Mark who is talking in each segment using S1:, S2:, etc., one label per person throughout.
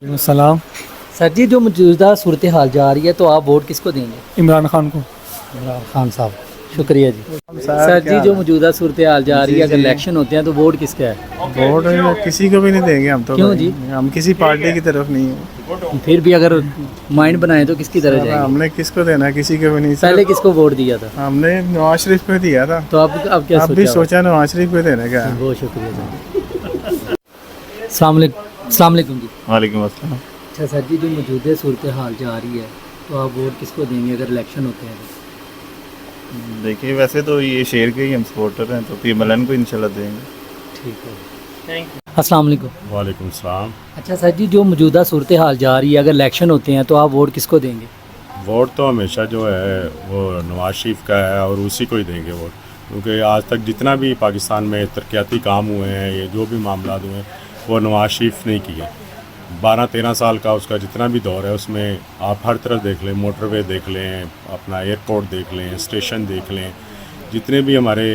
S1: सलाम।
S2: सर जी, जो मौजूदा सूरत हाल जा रही है तो आप वोट किसको देंगे?
S1: इमरान खान को।
S2: इमरान खान साहब, शुक्रिया जी। सर जी, जो मौजूदा सूरत हाल जा रही है, अगर इलेक्शन होते हैं तो वोट किसका है?
S1: वोट किसी को भी नहीं देंगे हम तो।
S2: क्यों जी?
S1: हम किसी पार्टी की तरफ नहीं है।
S2: फिर भी अगर माइंड बनाए तो किसकी तरफ जाएंगे?
S1: हमने किसको देना, किसी को भी नहीं।
S2: पहले किसको वोट दिया था?
S1: हमने नवाज शरीफ को दिया था।
S2: तो अब क्या
S1: अब भी
S2: सोचा?
S1: सोचा नवाज शरीफ को देने का।
S2: बहुत शुक्रिया सर। अस्सलाम वालेकुम जी।
S1: वालेकुम अस्सलाम।
S2: अच्छा सर जी, जो मौजूदा सूरत हाल जा रही है तो आप वोट किसको देंगे अगर इलेक्शन होते हैं?
S3: देखिए, वैसे तो ये शेर के ही हम सपोर्टर हैं, तो पीएमएलएन को इंशाल्लाह देंगे।
S2: ठीक है, थैंक यू। अस्सलाम वालेकुम।
S4: वालेकुम सलाम।
S2: अच्छा सर जी, जो मौजूदा सूरत हाल जा रही है, अगर इलेक्शन होते हैं तो आप वोट किसको देंगे?
S4: वोट तो हमेशा जो है वो नवाज शरीफ का है और उसी को ही देंगे वोट, क्योंकि आज तक जितना भी पाकिस्तान में तरक्याती काम हुए हैं, ये जो भी मामला हुए हैं, वो नवाज शरीफ ने किए। 12-13 साल का उसका जितना भी दौर है, उसमें आप हर तरफ देख लें, मोटरवे देख लें, अपना एयरपोर्ट देख लें, स्टेशन देख लें, जितने भी हमारे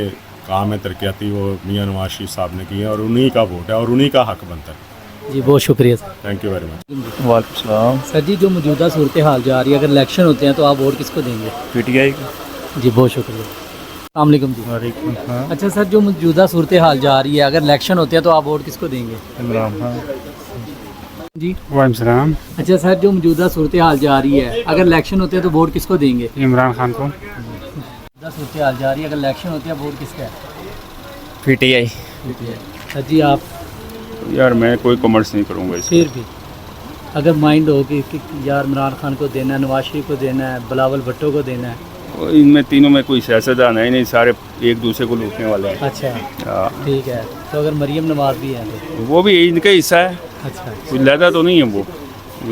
S4: काम है तरक्याती, वो मियाँ नवाज शरीफ साहब ने किए और उन्हीं का वोट है और उन्हीं का हक बनता है।
S2: जी बहुत शुक्रिया sir.
S4: Thank you very much.
S3: वालेकुम सलाम।
S2: सर जी, जो मौजूदा सूरत हाल जा रही है, अगर इलेक्शन होते हैं तो आप वोट किसको देंगे?
S3: पीटीआई को।
S2: जी बहुत शुक्रिया। अस्सलाम वालेकुम जी।
S1: वालेकुम अस्सलाम।
S2: अच्छा सर, जो मौजूदा सूरत हाल जा रही है, अगर इलेक्शन होते हैं तो आप वोट किसको देंगे?
S1: इमरान खान
S2: जी।
S1: वालेकुम सलाम।
S2: अच्छा सर, जो मौजूदा सूरत हाल जा रही है, अगर इलेक्शन होते हैं तो वोट किसको देंगे?
S1: इमरान खान को।
S2: मौजूदा सूरत हाल जा रही है, अगर इलेक्शन होते हैं वोट किसका है?
S5: पीटीआई।
S2: सर जी आप?
S4: यार मैं कोई कॉमर्स नहीं करूँगा इस।
S2: फिर भी अगर माइंड हो कि यार इमरान खान को देना है, नवाज शरीफ को देना है, बिलावल भुट्टो को देना है।
S4: इनमें तीनों में कोई सियासतदान है ही नहीं, सारे एक दूसरे को लूटने वाले हैं।
S2: अच्छा
S4: हाँ,
S2: ठीक है, तो अगर मरीम नवाज भी है तो?
S4: वो भी इनका हिस्सा है,
S2: अच्छा
S4: कुछ लहदा तो नहीं है वो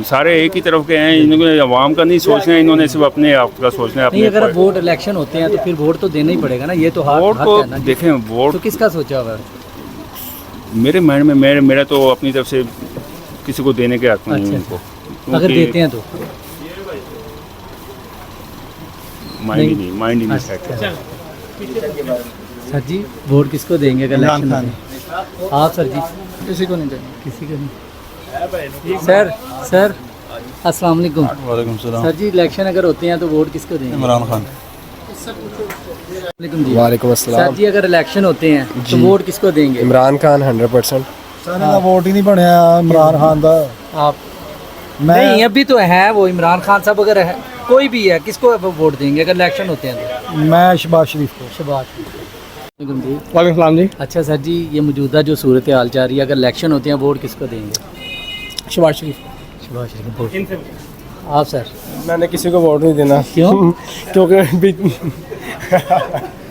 S4: सारे एक ही तरफ के हैं। इन्होंने अवाम का नहीं सोचना है, इन्होंने सिर्फ अपने आप का सोचना है।
S2: नहीं,
S4: अपने
S2: अगर वोट इलेक्शन होते हैं तो फिर वोट तो देना ही पड़ेगा ना, ये तो
S4: वोट
S2: हक
S4: को
S2: है ना जी।
S4: देखें, वोट
S2: तो किसका सोचा हुआ है?
S4: मेरे माइंड में मेरा तो अपनी तरफ से किसी को देने के हक नहीं है
S2: अच्छा।
S4: उनको।
S2: अगर देते हैं तो?
S4: माइंड ही नहीं सेट है।
S2: अच्छा। सर जी, वोट किसको देंगे अगर
S1: इमरान
S2: इलेक्शन
S1: खान।
S2: होते हैं? आप सर जी?
S1: किसी को नहीं देंगे।
S2: किसी को नहीं। सर अस्सलाम वालेकुम।
S1: वालेकुम सलाम।
S2: सर जी, इलेक्शन अगर होते हैं तो वोट किसको देंगे?
S1: इमरान खान।
S2: वालेकुम जी।
S5: वालेकुम
S2: सर
S5: अस्सलाम।
S2: जी, अगर इलेक्शन होते हैं तो वोट किसको देंगे?
S5: इमरान खान 100%।
S1: सारे का वोट ही नहीं बनया इमरान खान का।
S2: आप? नहीं, अभी तो है वो इमरान खान साहब, अगर है कोई भी है किसको वोट देंगे अगर इलेक्शन होते हैं तो?
S1: मैं शहबाज शरीफ को।
S2: शहबाज। वालेकुम जी।
S1: वालेकुम सलाम जी।
S2: अच्छा सर जी, ये मौजूदा जो सूरत हाल जा रही है, अगर इलेक्शन होते हैं वोट किसको देंगे?
S1: शहबाज शरीफ।
S2: शहबाज शरीफ। आप सर?
S1: मैंने किसी को वोट नहीं देना।
S2: क्यों?
S1: क्योंकि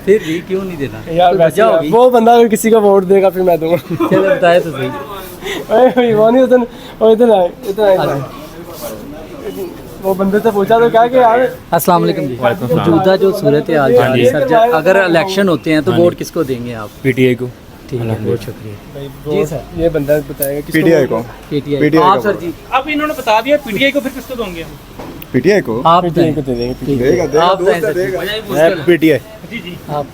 S2: फिर भी क्यों नहीं देना?
S1: यार
S2: कोई वजह होगी?
S1: वो बंदा अगर किसी को वोट देगा फिर मैं दूंगा।
S2: चलो बताए तो सही।
S1: वो नहीं इधर वो बंदे से पूछा तो क्या कि यार।
S2: अस्सलाम वालेकुम जी। मौजूदा जो सूरत हाल जा रही है सर, अगर इलेक्शन होते हैं तो वोट किसको देंगे आप?
S5: पीटीआई को।
S2: ठीक है, बहुत शुक्रिया जी सर।
S1: ये बंदा बताएगा किसको
S3: पीटीआई को।
S2: पीटीआई। आप सर जी?
S6: अब इन्होंने बता दिया पीटीआई को, फिर किसको दोगे?
S3: पीटीआई को।
S2: आप
S1: पीटीआई
S2: बताएं।
S1: को दे देंगे।
S2: ठीक है, आप बताएं सर जी।
S3: पीटीआई।
S6: जी जी।
S2: आप?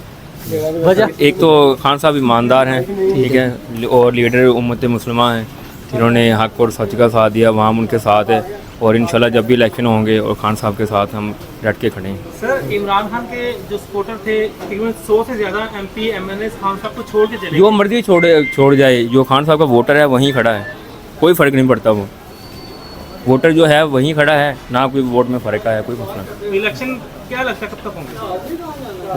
S2: वजह?
S5: एक तो खान साहब ईमानदार हैं, ठीक है, और लीडर उम्मत मुस्लिमा हैं, जिन्होंने हक और सच का साथ दिया, वहाँ उनके साथ है। और इंशाल्लाह जब भी इलेक्शन होंगे और खान साहब के साथ हम डट के खड़े हैं।
S6: सर, इमरान खान के जो सपोर्टर थे तकरीबन 100 से ज़्यादा एमपी एमएनए खान साहब को छोड़ के चले
S5: जो मर्जी छोड़ जाए, जो खान साहब का वोटर है वहीं खड़ा है, कोई फ़र्क नहीं पड़ता। वो वोटर जो है वहीं खड़ा है, ना कोई वोट में फ़र्क आया, कोई मसला नहीं।
S6: गए। इलेक्शन क्या लगता है कब तक होंगे?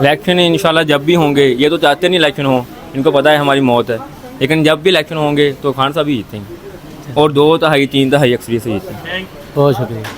S5: इलेक्शन इंशाल्लाह जब भी होंगे, ये तो चाहते नहीं इलेक्शन हो, इनको पता है हमारी मौत है, लेकिन जब भी इलेक्शन होंगे तो खान साहब ही जीतेंगे और 2 तिहाई 3 तिहाई अक्सरियत से जीतेंगे।
S2: बहुत शुक्रिया।